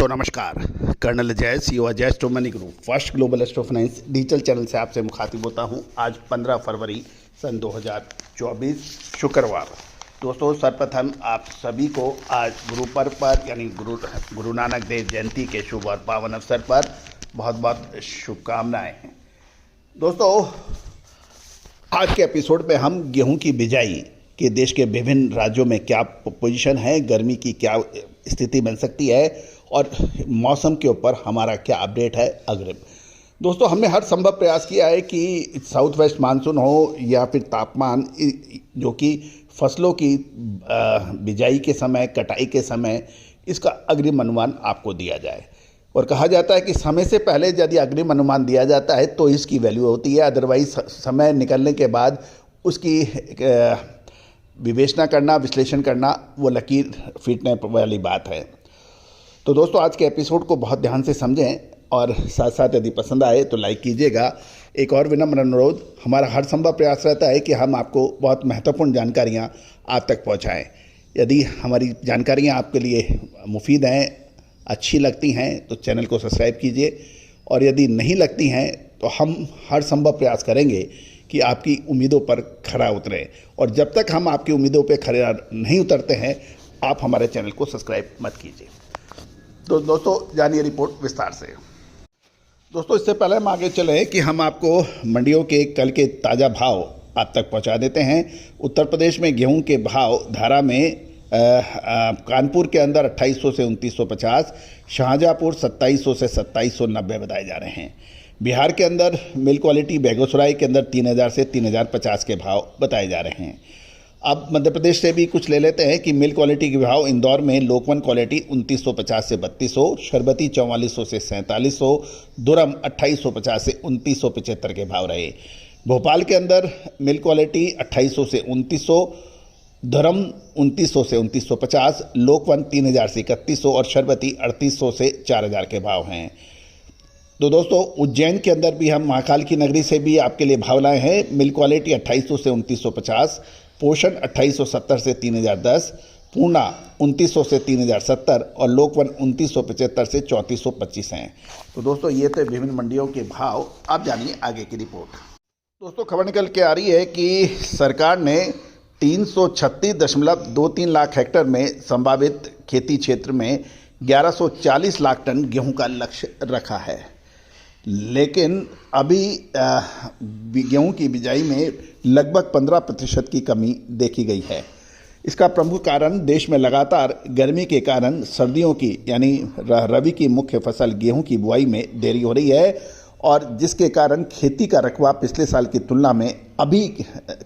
दोस्तों नमस्कार। कर्नल जय CO Ajay astro money group first global astro finance digital channel से आपसे मुखातिब होता हूं। आज 15 फरवरी सन 2024 शुक्रवार। दोस्तों सर्वप्रथम आप सभी को आज गुरु पर्व पर यानी गुरु नानक देव जयंती के शुभ और पावन अवसर पर बहुत बहुत शुभकामनाएं। दोस्तों आज के एपिसोड में हम गेहूं की बिजाई के देश के विभिन्न राज्यों में क्या पोजीशन है, गर्मी की क्या स्थिति बन सकती है और मौसम के ऊपर हमारा क्या अपडेट है अग्रिम। दोस्तों हमने हर संभव प्रयास किया है कि साउथ वेस्ट मानसून हो या फिर तापमान जो कि फसलों की बिजाई के समय, कटाई के समय इसका अग्रिम अनुमान आपको दिया जाए। और कहा जाता है कि समय से पहले यदि अग्रिम अनुमान दिया जाता है तो इसकी वैल्यू होती है, अदरवाइज समय निकलने के बाद उसकी विवेचना करना, विश्लेषण करना वो लकीर फीटने वाली बात है। तो दोस्तों आज के एपिसोड को बहुत ध्यान से समझें और साथ साथ यदि पसंद आए तो लाइक कीजिएगा। एक और विनम्र अनुरोध, हमारा हर संभव प्रयास रहता है कि हम आपको बहुत महत्वपूर्ण जानकारियां आप तक पहुंचाएं। यदि हमारी जानकारियां आपके लिए मुफीद हैं, अच्छी लगती हैं तो चैनल को सब्सक्राइब कीजिए, और यदि नहीं लगती हैं तो हम हर संभव प्रयास करेंगे कि आपकी उम्मीदों पर खरा उतरें। और जब तक हम आपकी उम्मीदों पर खरा नहीं उतरते हैं आप हमारे चैनल को सब्सक्राइब मत कीजिए। तो दोस्तों जानिए रिपोर्ट विस्तार से। दोस्तों इससे पहले हम आगे चलें कि हम आपको मंडियों के कल के ताज़ा भाव आप तक पहुंचा देते हैं। उत्तर प्रदेश में गेहूं के भाव धारा में कानपुर के अंदर 2800 से 2950, शाहजहाँपुर 2700 से 2790 बताए जा रहे हैं। बिहार के अंदर मिल क्वालिटी बेगूसराय के अंदर 3000 से 3050 के भाव बताए जा रहे हैं। अब मध्य प्रदेश से भी कुछ ले लेते हैं कि मिल क्वालिटी के भाव इंदौर में लोकवन क्वालिटी 2950 से 3200, शरबती 4400 से 4700, दुरम 2850 से 2975 के भाव रहे। भोपाल के अंदर मिल क्वालिटी 2800 से 2900, धर्म 2900 से 2950, लोकवन 3000 से 3100 और शरबती 3800 से 4000 के भाव हैं। तो दोस्तों उज्जैन के अंदर भी हम महाकाल की नगरी से भी आपके लिए भाव लाए हैं। मिल क्वालिटी 2800 से 2950, पोषण 2870 से 3010, पूर्णा 2900 से 3070 और लोकवन 2975 से 3425 हैं। तो दोस्तों ये थे विभिन्न मंडियों के भाव। आप जानिए आगे की रिपोर्ट। दोस्तों खबर निकल के आ रही है कि सरकार ने 336.23 लाख हेक्टेयर में संभावित खेती क्षेत्र में 1140 लाख टन गेहूं का लक्ष्य रखा है, लेकिन अभी गेहूं की बिजाई में लगभग 15% की कमी देखी गई है। इसका प्रमुख कारण देश में लगातार गर्मी के कारण सर्दियों की यानी रबी की मुख्य फसल गेहूं की बुआई में देरी हो रही है, और जिसके कारण खेती का रकबा पिछले साल की तुलना में अभी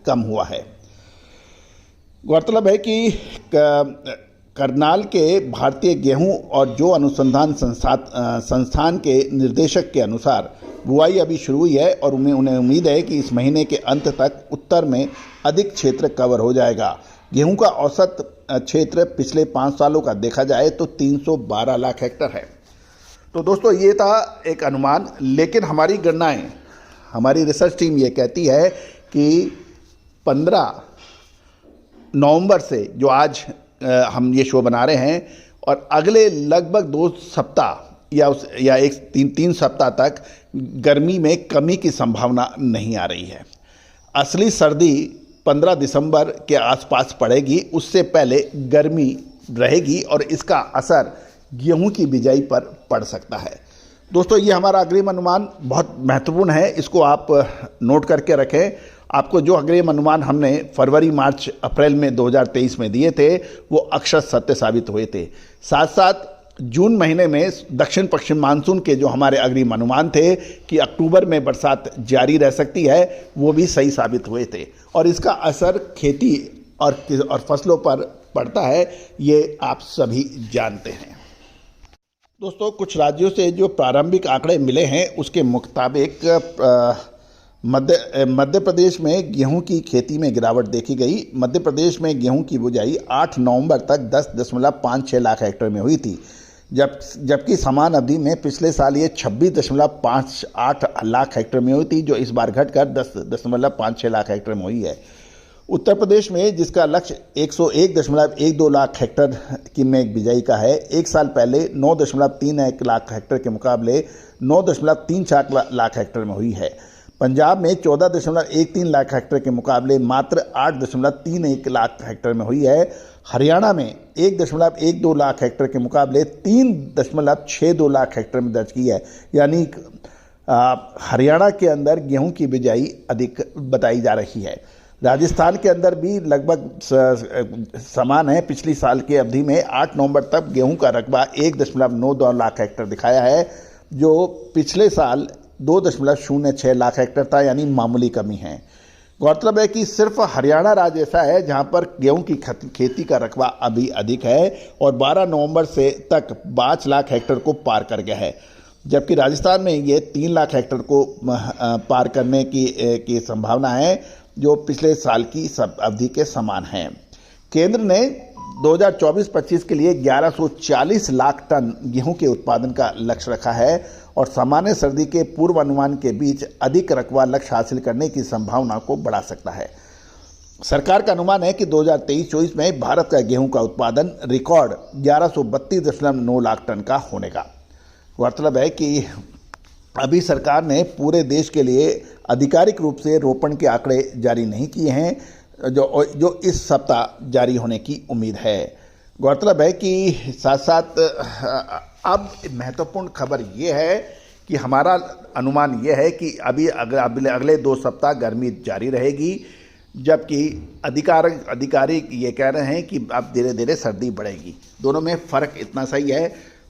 कम हुआ है। गौरतलब है कि करनाल के भारतीय गेहूं और जो अनुसंधान संस्थान के निर्देशक के अनुसार बुआई अभी शुरू हुई है और उन्हें उम्मीद है कि इस महीने के अंत तक उत्तर में अधिक क्षेत्र कवर हो जाएगा। गेहूं का औसत क्षेत्र पिछले 5 सालों का देखा जाए तो 312 लाख हेक्टेयर है। तो दोस्तों ये था एक अनुमान, लेकिन हमारी गणनाएं, हमारी रिसर्च टीम ये कहती है कि 15 नवंबर से जो आज हम ये शो बना रहे हैं और अगले लगभग 2 सप्ताह या 3 सप्ताह तक गर्मी में कमी की संभावना नहीं आ रही है। असली सर्दी 15 दिसंबर के आसपास पड़ेगी, उससे पहले गर्मी रहेगी और इसका असर गेहूं की बिजाई पर पड़ सकता है। दोस्तों ये हमारा अग्रिम अनुमान बहुत महत्वपूर्ण है, इसको आप नोट करके रखें। आपको जो अग्रिम अनुमान हमने फरवरी, मार्च, अप्रैल में 2023 में दिए थे वो अक्षर सत्य साबित हुए थे। साथ साथ जून महीने में दक्षिण पश्चिम मानसून के जो हमारे अग्रिम अनुमान थे कि अक्टूबर में बरसात जारी रह सकती है, वो भी सही साबित हुए थे, और इसका असर खेती और फसलों पर पड़ता है, ये आप सभी जानते हैं। दोस्तों कुछ राज्यों से जो प्रारंभिक आंकड़े मिले हैं उसके मुताबिक मध्य प्रदेश में गेहूं की खेती में गिरावट देखी गई। मध्य प्रदेश में गेहूं की बुआई 8 नवंबर तक 10.56 लाख हेक्टेयर में हुई थी, जबकि समान अवधि में पिछले साल ये 26.58 लाख हेक्टेयर में हुई थी, जो इस बार घटकर 10.56 लाख हेक्टेयर में हुई है। उत्तर प्रदेश में जिसका लक्ष्य 101.12 लाख हेक्टेयर की में बिजाई का है, एक साल पहले 9.31 लाख हेक्टेयर के मुकाबले 9.34 लाख हेक्टेयर में हुई है। पंजाब में 14.13 लाख हेक्टेयर के मुकाबले मात्र 8.31 लाख हेक्टेयर में हुई है। हरियाणा में 1.12 लाख हेक्टेयर के मुकाबले 3.62 लाख हेक्टेयर में दर्ज की है। यानी हरियाणा के अंदर गेहूं की बिजाई अधिक बताई जा रही है। राजस्थान के अंदर भी लगभग समान है। पिछली साल की अवधि में 8 नवंबर तक गेहूं का रकबा 1.92 लाख हेक्टेयर दिखाया है, जो पिछले साल 2.06 लाख हेक्टेयर था, यानी मामूली कमी है। गौरतलब है कि सिर्फ हरियाणा राज्य ऐसा है जहां पर गेहूं की खेती का रकबा अभी अधिक है और 12 नवंबर से तक 5 लाख हेक्टेयर को पार कर गया है, जबकि राजस्थान में ये 3 लाख हेक्टेयर को पार करने की संभावना है, जो पिछले साल की सब अवधि के समान है। केंद्र ने 2024-25 के लिए 1140 लाख टन गेहूं के उत्पादन का लक्ष्य रखा है और सामान्य सर्दी के पूर्वानुमान के बीच अधिक रकबा लक्ष्य हासिल करने की संभावना को बढ़ा सकता है। सरकार का अनुमान है कि 2023-24 में भारत का गेहूं का उत्पादन रिकॉर्ड 1132.9 लाख टन का होने का। गौरतलब है कि अभी सरकार ने पूरे देश के लिए आधिकारिक रूप से रोपण के आंकड़े जारी नहीं किए हैं, जो इस सप्ताह जारी होने की उम्मीद है। गौरतलब है कि साथ साथ अब महत्वपूर्ण खबर ये है कि हमारा अनुमान ये है कि अभी अगले 2 सप्ताह गर्मी जारी रहेगी, जबकि अधिकारी ये कह रहे हैं कि अब धीरे धीरे सर्दी बढ़ेगी। दोनों में फ़र्क इतना सही है।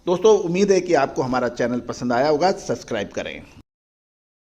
दोस्तों, उम्मीद है कि आपको हमारा चैनल पसंद आया होगा। सब्सक्राइब करें।